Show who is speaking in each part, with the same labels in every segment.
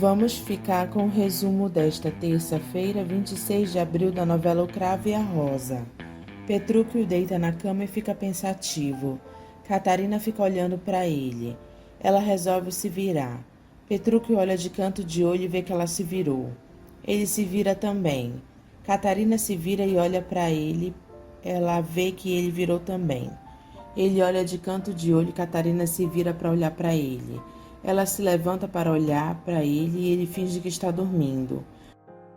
Speaker 1: Vamos ficar com o resumo desta terça-feira, 26 de abril, da novela O Cravo e a Rosa. Petrúquio deita na cama e fica pensativo. Catarina fica olhando para ele. Ela resolve se virar. Petrúquio olha de canto de olho e vê que ela se virou. Ele se vira também. Catarina se vira e olha para ele. Ela vê que ele virou também. Ele olha de canto de olho e Catarina se vira para olhar para ele. Ela se levanta para olhar para ele e ele finge que está dormindo.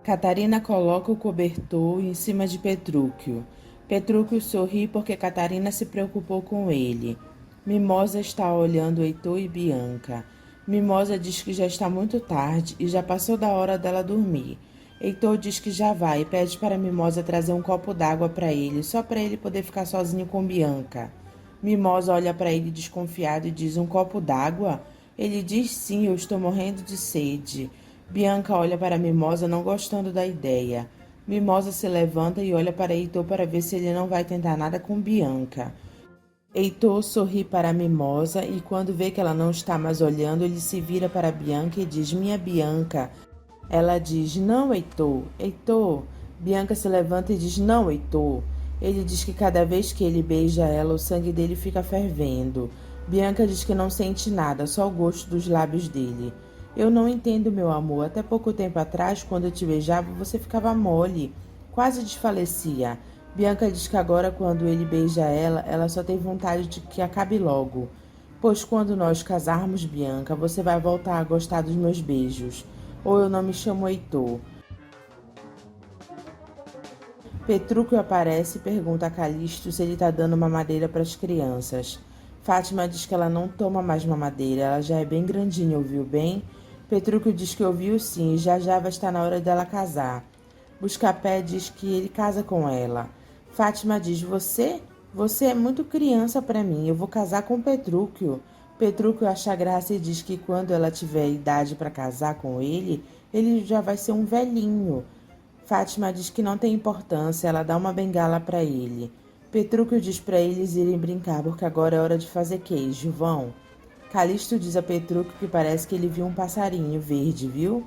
Speaker 1: Catarina coloca o cobertor em cima de Petrúquio. Petrúquio sorri porque Catarina se preocupou com ele. Mimosa está olhando Heitor e Bianca. Mimosa diz que já está muito tarde e já passou da hora dela dormir. Heitor diz que já vai e pede para Mimosa trazer um copo d'água para ele, só para ele poder ficar sozinho com Bianca. Mimosa olha para ele desconfiado e diz: um copo d'água? Ele diz: sim, eu estou morrendo de sede. Bianca olha para Mimosa, não gostando da ideia. Mimosa se levanta e olha para Heitor para ver se ele não vai tentar nada com Bianca. Heitor sorri para Mimosa e quando vê que ela não está mais olhando, ele se vira para Bianca e diz: minha Bianca. Ela diz: não, Heitor, Heitor. Bianca se levanta e diz: não, Heitor. Ele diz que cada vez que ele beija ela, o sangue dele fica fervendo. Bianca diz que não sente nada, só o gosto dos lábios dele. Eu não entendo, meu amor. Até pouco tempo atrás, quando eu te beijava, você ficava mole, quase desfalecia. Bianca diz que agora, quando ele beija ela, ela só tem vontade de que acabe logo. Pois quando nós casarmos, Bianca, você vai voltar a gostar dos meus beijos. Ou eu não me chamo Heitor. Petrúquio aparece e pergunta a Calixto se ele está dando mamadeira para as crianças. Fátima diz que ela não toma mais mamadeira, ela já é bem grandinha, ouviu bem? Petrúquio diz que ouviu sim e já vai estar na hora dela casar. Buscapé diz que ele casa com ela. Fátima diz: Você é muito criança para mim, eu vou casar com Petrúquio. Petrúquio acha graça e diz que quando ela tiver idade para casar com ele já vai ser um velhinho. Fátima diz que não tem importância, ela dá uma bengala para ele. Petrúquio diz para eles irem brincar, porque agora é hora de fazer queijo, vão. Calixto diz a Petrúquio que parece que ele viu um passarinho verde, viu?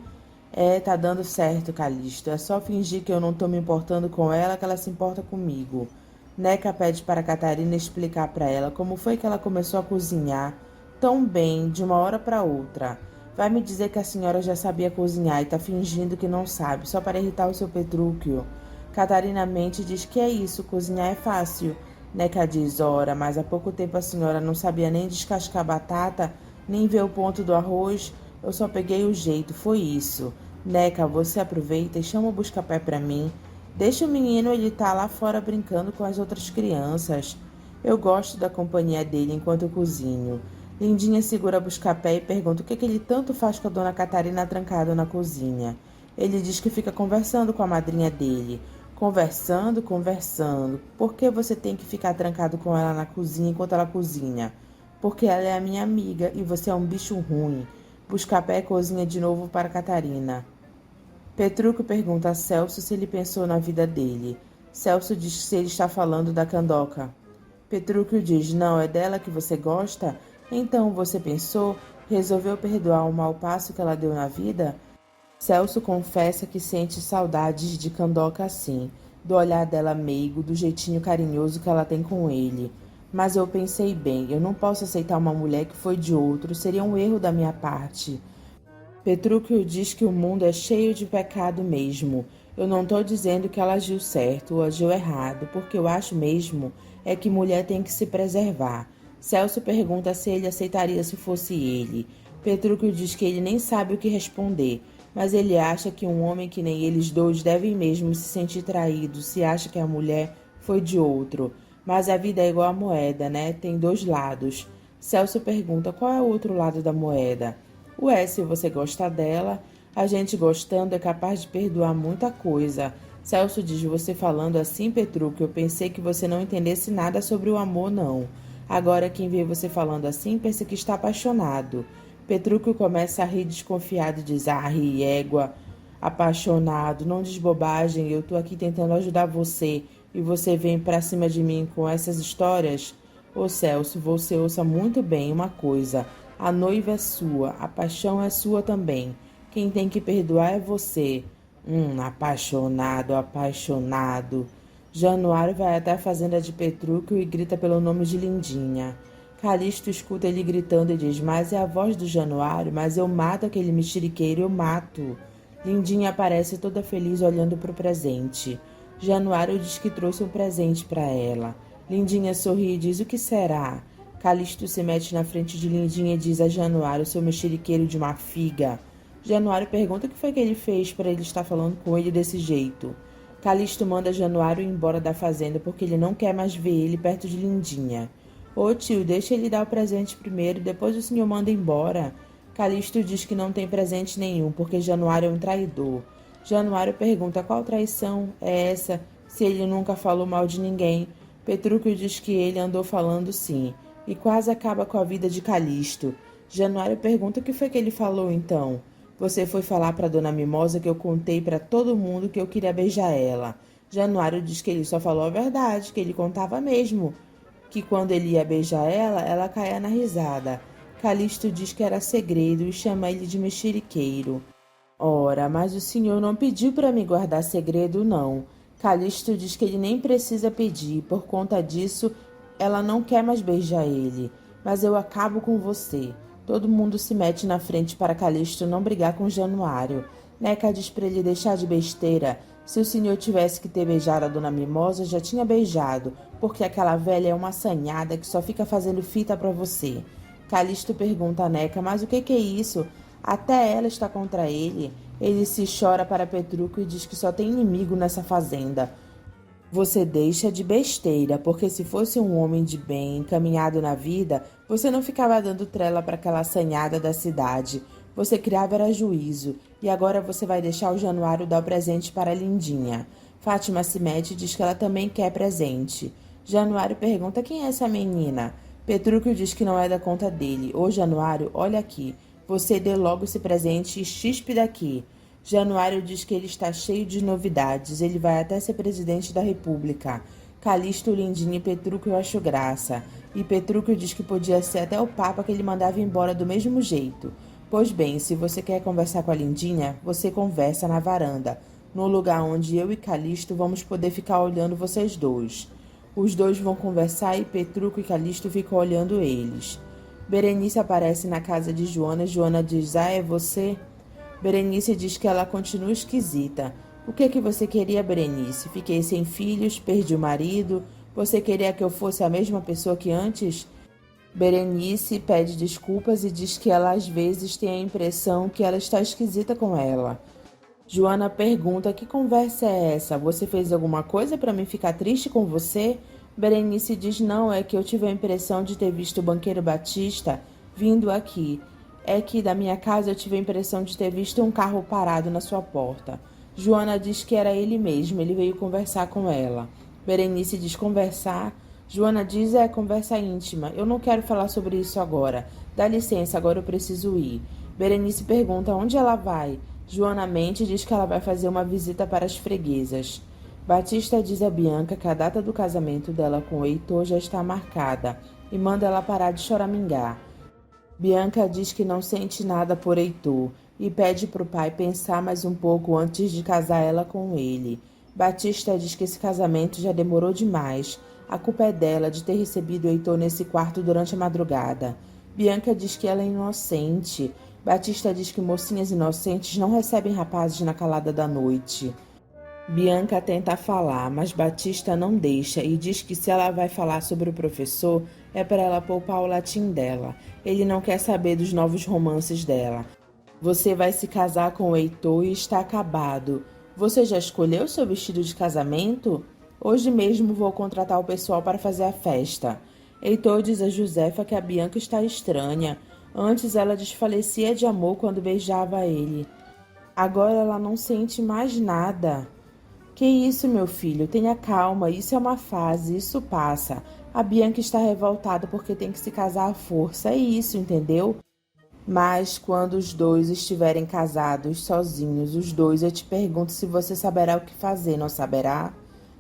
Speaker 1: Tá dando certo, Calixto, é só fingir que eu não tô me importando com ela que ela se importa comigo. Neca pede para Catarina explicar para ela como foi que ela começou a cozinhar tão bem de uma hora para outra. Vai me dizer que a senhora já sabia cozinhar e tá fingindo que não sabe, só para irritar o seu Petrúquio. Catarina mente e diz que é isso, cozinhar é fácil. Neca diz: ora, mas há pouco tempo a senhora não sabia nem descascar batata, nem ver o ponto do arroz. Eu só peguei o jeito, foi isso. Neca, você aproveita e chama o Buscapé para mim. Deixa o menino, ele tá lá fora brincando com as outras crianças. Eu gosto da companhia dele enquanto eu cozinho. Lindinha segura Buscapé e pergunta o que ele tanto faz com a dona Catarina trancada na cozinha. Ele diz que fica conversando com a madrinha dele. Conversando, conversando. Por que você tem que ficar trancado com ela na cozinha enquanto ela cozinha? Porque ela é a minha amiga e você é um bicho ruim. Buscapé cozinha de novo para Catarina. Petrúquio pergunta a Celso se ele pensou na vida dele. Celso diz se ele está falando da Candoca. Petrúquio diz: não, é dela que você gosta? Então você pensou, resolveu perdoar o mau passo que ela deu na vida? Celso confessa que sente saudades de Candoca assim, do olhar dela meigo, do jeitinho carinhoso que ela tem com ele. Mas eu pensei bem, eu não posso aceitar uma mulher que foi de outro, seria um erro da minha parte. Petrúquio diz que o mundo é cheio de pecado mesmo. Eu não estou dizendo que ela agiu certo ou agiu errado, porque eu acho mesmo é que mulher tem que se preservar. Celso pergunta se ele aceitaria se fosse ele. Petrúquio diz que ele nem sabe o que responder, mas ele acha que um homem que nem eles dois deve mesmo se sentir traído se acha que a mulher foi de outro. Mas a vida é igual a moeda, né? Tem dois lados. Celso pergunta qual é o outro lado da moeda. Ué, se você gosta dela, a gente gostando é capaz de perdoar muita coisa. Celso diz: você falando assim, Petrúquio, eu pensei que você não entendesse nada sobre o amor, não. Agora quem vê você falando assim pensa que está apaixonado. Petrúquio começa a rir desconfiado e diz: ah, ri, égua. Apaixonado, não diz bobagem, eu tô aqui tentando ajudar você e você vem pra cima de mim com essas histórias? Ô Celso, você ouça muito bem uma coisa. A noiva é sua, a paixão é sua também. Quem tem que perdoar é você. Apaixonado, apaixonado. Januário vai até a fazenda de Petrúquio e grita pelo nome de Lindinha. Calixto escuta ele gritando e diz: mas é a voz do Januário, mas eu mato aquele mexeriqueiro, eu mato. Lindinha aparece toda feliz olhando para o presente. Januário diz que trouxe um presente para ela. Lindinha sorri e diz: o que será? Calixto se mete na frente de Lindinha e diz a Januário: seu mexeriqueiro de uma figa. Januário pergunta o que foi que ele fez para ele estar falando com ele desse jeito. Calixto manda Januário ir embora da fazenda porque ele não quer mais ver ele perto de Lindinha. Ô tio, deixa ele dar o presente primeiro, depois o senhor manda embora. Calixto diz que não tem presente nenhum porque Januário é um traidor. Januário pergunta qual traição é essa, se ele nunca falou mal de ninguém. Petrúquio diz que ele andou falando sim, e quase acaba com a vida de Calixto. Januário pergunta o que foi que ele falou então. Você foi falar para Dona Mimosa que eu contei para todo mundo que eu queria beijar ela. Januário diz que ele só falou a verdade, que ele contava mesmo, que quando ele ia beijar ela, ela caía na risada. Calixto diz que era segredo e chama ele de mexeriqueiro. Ora, mas o senhor não pediu para me guardar segredo, não. Calixto diz que ele nem precisa pedir, por conta disso, ela não quer mais beijar ele. Mas eu acabo com você. Todo mundo se mete na frente para Calixto não brigar com Januário. Neca diz para ele deixar de besteira. Se o senhor tivesse que ter beijado a Dona Mimosa, já tinha beijado, porque aquela velha é uma assanhada que só fica fazendo fita para você. Calixto pergunta a Neca, mas o que é isso? Até ela está contra ele. Ele se chora para Petrúquio e diz que só tem inimigo nessa fazenda. Você deixa de besteira, porque se fosse um homem de bem, encaminhado na vida, você não ficava dando trela para aquela assanhada da cidade. Você criava era juízo, e agora você vai deixar o Januário dar o presente para a Lindinha. Fátima se mete e diz que ela também quer presente. Januário pergunta quem é essa menina. Petrúquio diz que não é da conta dele. Ô Januário, olha aqui. Você dê logo esse presente e chispe daqui. Januário diz que ele está cheio de novidades. Ele vai até ser presidente da República. Calixto, Lindinha e Petrúquio acham graça. E Petrúquio diz que podia ser até o Papa que ele mandava embora do mesmo jeito. Pois bem, se você quer conversar com a Lindinha, você conversa na varanda, no lugar onde eu e Calixto vamos poder ficar olhando vocês dois. Os dois vão conversar e Petrúquio e Calixto ficam olhando eles. Berenice aparece na casa de Joana. Joana diz: ah, é você? Berenice diz que ela continua esquisita. O que você queria, Berenice? Fiquei sem filhos, perdi o marido. Você queria que eu fosse a mesma pessoa que antes? Berenice pede desculpas e diz que ela às vezes tem a impressão que ela está esquisita com ela. Joana pergunta: que conversa é essa? Você fez alguma coisa para me ficar triste com você? Berenice diz: não, é que eu tive a impressão de ter visto o banqueiro Batista vindo aqui. É que da minha casa eu tive a impressão de ter visto um carro parado na sua porta. Joana diz que era ele mesmo, ele veio conversar com ela. Berenice diz: conversar? Joana diz: é conversa íntima. Eu não quero falar sobre isso agora. Dá licença, agora eu preciso ir. Berenice pergunta onde ela vai. Joana mente e diz que ela vai fazer uma visita para as freguesas. Batista diz a Bianca que a data do casamento dela com o Heitor já está marcada e manda ela parar de choramingar. Bianca diz que não sente nada por Heitor e pede para o pai pensar mais um pouco antes de casar ela com ele. Batista diz que esse casamento já demorou demais. A culpa é dela de ter recebido Heitor nesse quarto durante a madrugada. Bianca diz que ela é inocente. Batista diz que mocinhas inocentes não recebem rapazes na calada da noite. Bianca tenta falar, mas Batista não deixa e diz que se ela vai falar sobre o professor, é para ela poupar o latim dela. Ele não quer saber dos novos romances dela. Você vai se casar com o Heitor e está acabado. Você já escolheu seu vestido de casamento? Hoje mesmo vou contratar o pessoal para fazer a festa. Heitor diz a Josefa que a Bianca está estranha. Antes ela desfalecia de amor quando beijava ele. Agora ela não sente mais nada. Que isso, meu filho? Tenha calma, isso é uma fase, isso passa. A Bianca está revoltada porque tem que se casar à força, é isso, entendeu? Mas quando os dois estiverem casados, sozinhos, os dois, eu te pergunto se você saberá o que fazer, não saberá?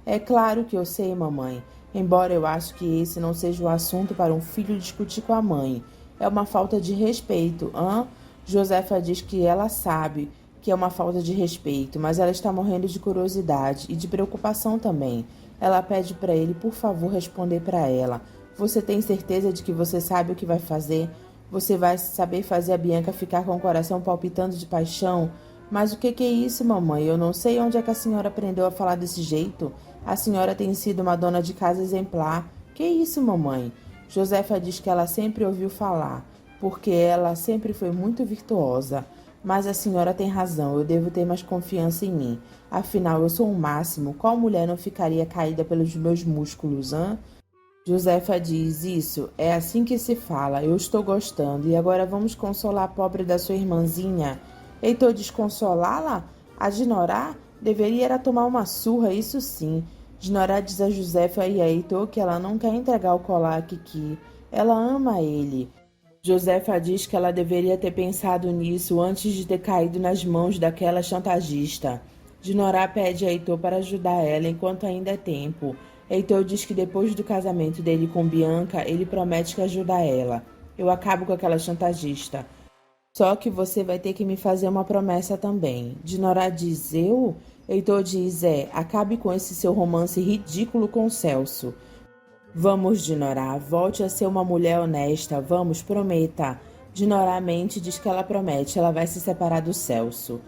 Speaker 1: É claro que eu sei, mamãe. Embora eu acho que esse não seja o assunto para um filho discutir com a mãe. É uma falta de respeito, hã? Josefa diz que ela sabe que é uma falta de respeito, mas ela está morrendo de curiosidade e de preocupação também. Ela pede para ele, por favor, responder para ela. Você tem certeza de que você sabe o que vai fazer? Você vai saber fazer a Bianca ficar com o coração palpitando de paixão? Mas o que é isso, mamãe? Eu não sei onde é que a senhora aprendeu a falar desse jeito. A senhora tem sido uma dona de casa exemplar. Que isso, mamãe? Josefa diz que ela sempre ouviu falar, porque ela sempre foi muito virtuosa. Mas a senhora tem razão, eu devo ter mais confiança em mim. Afinal, eu sou o máximo. Qual mulher não ficaria caída pelos meus músculos, hã? Josefa diz, isso, é assim que se fala, eu estou gostando. E agora vamos consolar a pobre da sua irmãzinha. Heitor desconsolá-la? A Dinorá? Deveria era tomar uma surra, isso sim. Dinorá diz a Josefa e a Heitor que ela não quer entregar o colar a Kiki. Ela ama ele. Josefa diz que ela deveria ter pensado nisso antes de ter caído nas mãos daquela chantagista. Dinorá pede a Heitor para ajudar ela enquanto ainda é tempo. Heitor diz que depois do casamento dele com Bianca, ele promete que ajuda ela. Eu acabo com aquela chantagista. Só que você vai ter que me fazer uma promessa também. Dinorá diz, eu? Heitor diz, acabe com esse seu romance ridículo com Celso. Vamos, Dinorá, volte a ser uma mulher honesta, vamos, prometa. Dinorá mente e diz que ela promete, ela vai se separar do Celso.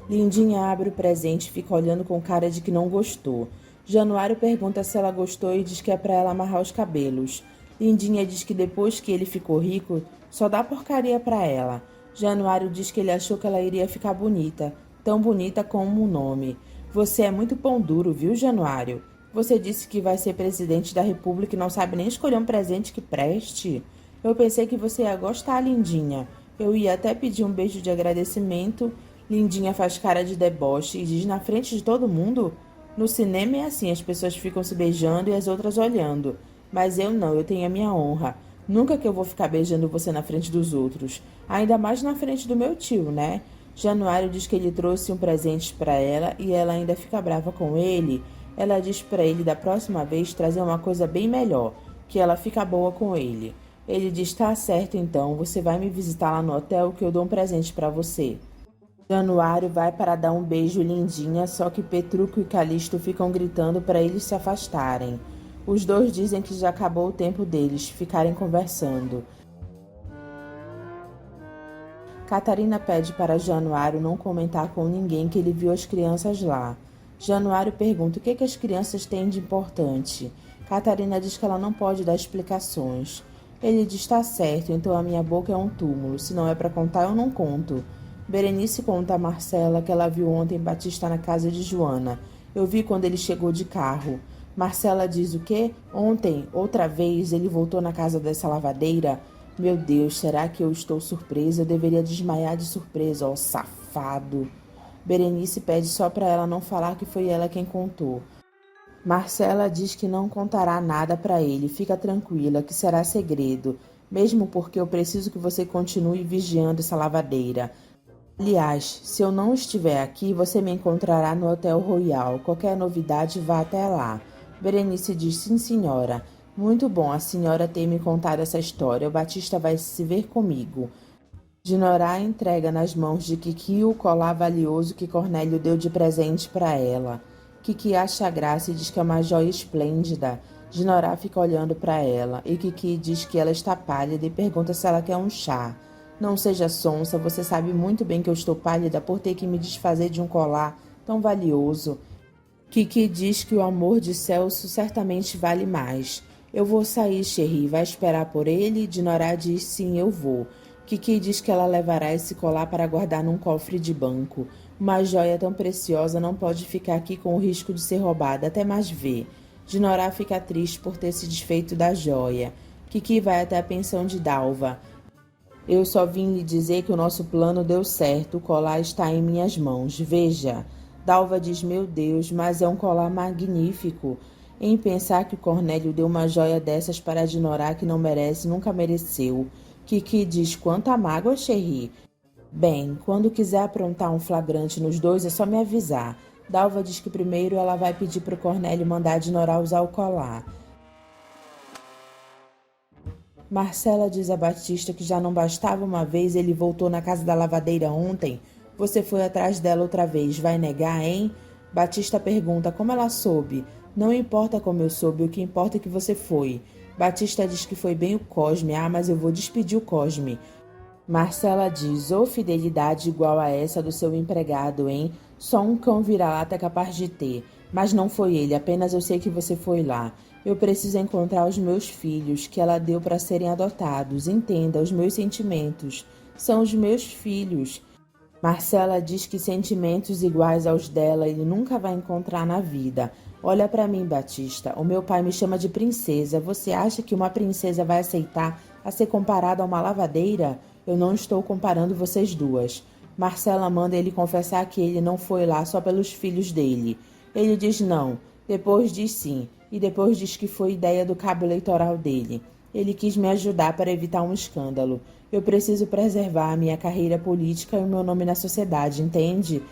Speaker 1: Lindinha abre o presente e fica olhando com cara de que não gostou. Januário pergunta se ela gostou e diz que é para ela amarrar os cabelos. Lindinha diz que depois que ele ficou rico, só dá porcaria para ela. Januário diz que ele achou que ela iria ficar bonita, tão bonita como o nome. Você é muito pão duro, viu, Januário? Você disse que vai ser presidente da República e não sabe nem escolher um presente que preste. Eu pensei que você ia gostar, Lindinha. Eu ia até pedir um beijo de agradecimento. Lindinha faz cara de deboche e diz na frente de todo mundo. No cinema é assim, as pessoas ficam se beijando e as outras olhando. Mas eu não, eu tenho a minha honra. Nunca que eu vou ficar beijando você na frente dos outros. Ainda mais na frente do meu tio, né? Januário diz que ele trouxe um presente para ela e ela ainda fica brava com ele. Ela diz para ele da próxima vez trazer uma coisa bem melhor, que ela fica boa com ele. Ele diz, tá certo então, você vai me visitar lá no hotel que eu dou um presente para você. Januário vai para dar um beijo em Lindinha, só que Petrúquio e Calixto ficam gritando para eles se afastarem. Os dois dizem que já acabou o tempo deles ficarem conversando. Catarina pede para Januário não comentar com ninguém que ele viu as crianças lá. Januário pergunta o que as crianças têm de importante. Catarina diz que ela não pode dar explicações. Ele diz, tá certo, então a minha boca é um túmulo. Se não é para contar, eu não conto. Berenice conta a Marcela que ela viu ontem Batista na casa de Joana. Eu vi quando ele chegou de carro. Marcela diz o quê? Ontem, outra vez, ele voltou na casa dessa lavadeira? Meu Deus, será que eu estou surpresa? Eu deveria desmaiar de surpresa, ó safado. Berenice pede só para ela não falar que foi ela quem contou. Marcela diz que não contará nada para ele, fica tranquila, que será segredo, mesmo porque eu preciso que você continue vigiando essa lavadeira. Aliás, se eu não estiver aqui, você me encontrará no Hotel Royal. Qualquer novidade, vá até lá. Berenice diz, sim, senhora. Muito bom a senhora ter me contado essa história. O Batista vai se ver comigo. Dinorá entrega nas mãos de Kiki o colar valioso que Cornélio deu de presente para ela. Kiki acha graça e diz que é uma joia esplêndida. Dinorá fica olhando para ela e Kiki diz que ela está pálida e pergunta se ela quer um chá. Não seja sonsa, você sabe muito bem que eu estou pálida por ter que me desfazer de um colar tão valioso. Kiki diz que o amor de Celso certamente vale mais. Eu vou sair, Cherry. Vai esperar por ele? Dinorá diz sim, eu vou. Kiki diz que ela levará esse colar para guardar num cofre de banco. Uma joia tão preciosa não pode ficar aqui com o risco de ser roubada, até mais ver. Dinorá fica triste por ter se desfeito da joia. Kiki vai até a pensão de Dalva. Eu só vim lhe dizer que o nosso plano deu certo. O colar está em minhas mãos. Veja. Dalva diz, meu Deus, mas é um colar magnífico. Em pensar que o Cornélio deu uma joia dessas para Dinorá que não merece, nunca mereceu. Kiki diz, quanta mágoa, Cherry. Bem, quando quiser aprontar um flagrante nos dois, é só me avisar. Dalva diz que primeiro ela vai pedir para o Cornélio mandar Dinorá usar o colar. Marcela diz a Batista que já não bastava uma vez ele voltou na casa da lavadeira ontem. Você foi atrás dela outra vez, vai negar, hein? Batista pergunta como ela soube. Não importa como eu soube, o que importa é que você foi. Batista diz que foi bem o Cosme. Ah, mas eu vou despedir o Cosme. Marcela diz, ô fidelidade igual a essa do seu empregado, hein? Só um cão vira-lata é capaz de ter. Mas não foi ele, apenas eu sei que você foi lá. Eu preciso encontrar os meus filhos, que ela deu para serem adotados. Entenda, os meus sentimentos. São os meus filhos. Marcela diz que sentimentos iguais aos dela ele nunca vai encontrar na vida. Olha para mim, Batista. O meu pai me chama de princesa. Você acha que uma princesa vai aceitar a ser comparada a uma lavadeira? Eu não estou comparando vocês duas. Marcela manda ele confessar que ele não foi lá só pelos filhos dele. Ele diz não, depois diz sim, e depois diz que foi ideia do cabo eleitoral dele. Ele quis me ajudar para evitar um escândalo. Eu preciso preservar a minha carreira política e o meu nome na sociedade, entende?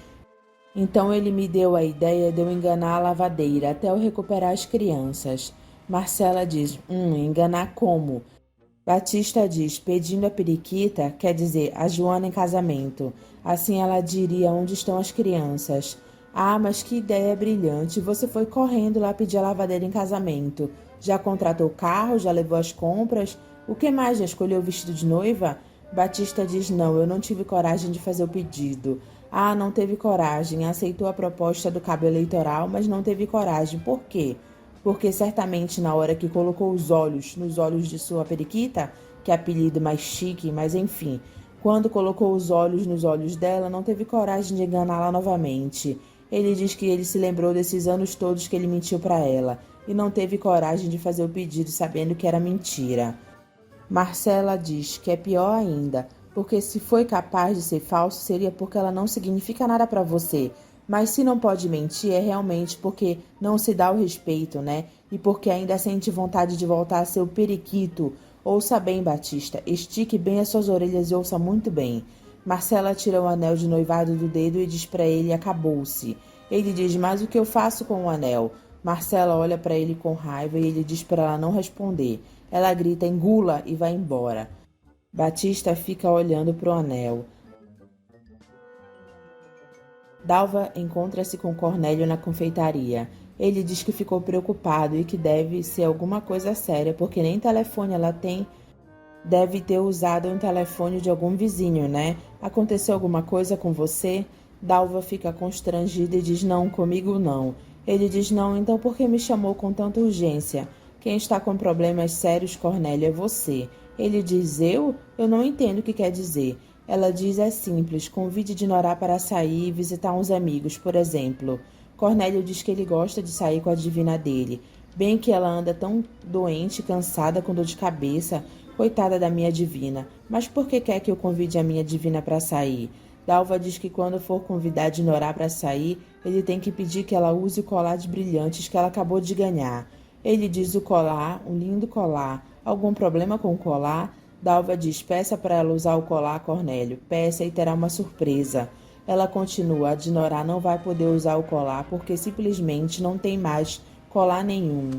Speaker 1: Então ele me deu a ideia de eu enganar a lavadeira até eu recuperar as crianças. Marcela diz, enganar como? Batista diz, pedindo a periquita, quer dizer, a Joana em casamento. Assim ela diria onde estão as crianças. Ah, mas que ideia brilhante. Você foi correndo lá pedir a lavadeira em casamento. Já contratou carro? Já levou as compras? O que mais? Já escolheu o vestido de noiva? Batista diz, não, eu não tive coragem de fazer o pedido. Ah, não teve coragem. Aceitou a proposta do cabo eleitoral, mas não teve coragem. Por quê? Porque certamente na hora que colocou os olhos nos olhos de sua periquita, que é apelido mais chique, mas enfim, quando colocou os olhos nos olhos dela, não teve coragem de enganá-la novamente. Ele diz que ele se lembrou desses anos todos que ele mentiu para ela e não teve coragem de fazer o pedido sabendo que era mentira. Marcela diz que é pior ainda, porque se foi capaz de ser falso, seria porque ela não significa nada para você. Mas se não pode mentir, é realmente porque não se dá o respeito, né? E porque ainda sente vontade de voltar a ser o periquito. Ouça bem, Batista, estique bem as suas orelhas e ouça muito bem. Marcela tira o anel de noivado do dedo e diz para ele: acabou-se. Ele diz: mas o que eu faço com o anel? Marcela olha para ele com raiva e ele diz para ela não responder. Ela grita: engula e vai embora. Batista fica olhando para o anel. Dalva encontra-se com Cornélio na confeitaria. Ele diz que ficou preocupado e que deve ser alguma coisa séria, porque nem telefone ela tem. Deve ter usado um telefone de algum vizinho, né? Aconteceu alguma coisa com você? Dalva fica constrangida e diz: não, comigo não. Ele diz: não, então por que me chamou com tanta urgência? Quem está com problemas sérios, Cornélio, é você. Ele diz: eu? Eu não entendo o que quer dizer. Ela diz: é simples, convide Dinorá para sair e visitar uns amigos, por exemplo. Cornélio diz que ele gosta de sair com a divina dele. Bem que ela anda tão doente, cansada, com dor de cabeça. Coitada da minha divina. Mas por que quer que eu convide a minha divina para sair? Dalva diz que quando for convidar Dinorá para sair, ele tem que pedir que ela use o colar de brilhantes que ela acabou de ganhar. Ele diz o colar, um lindo colar. Algum problema com o colar? Dalva diz: peça para ela usar o colar, Cornélio. Peça e terá uma surpresa. Ela continua: a Dinorá não vai poder usar o colar porque simplesmente não tem mais colar nenhum.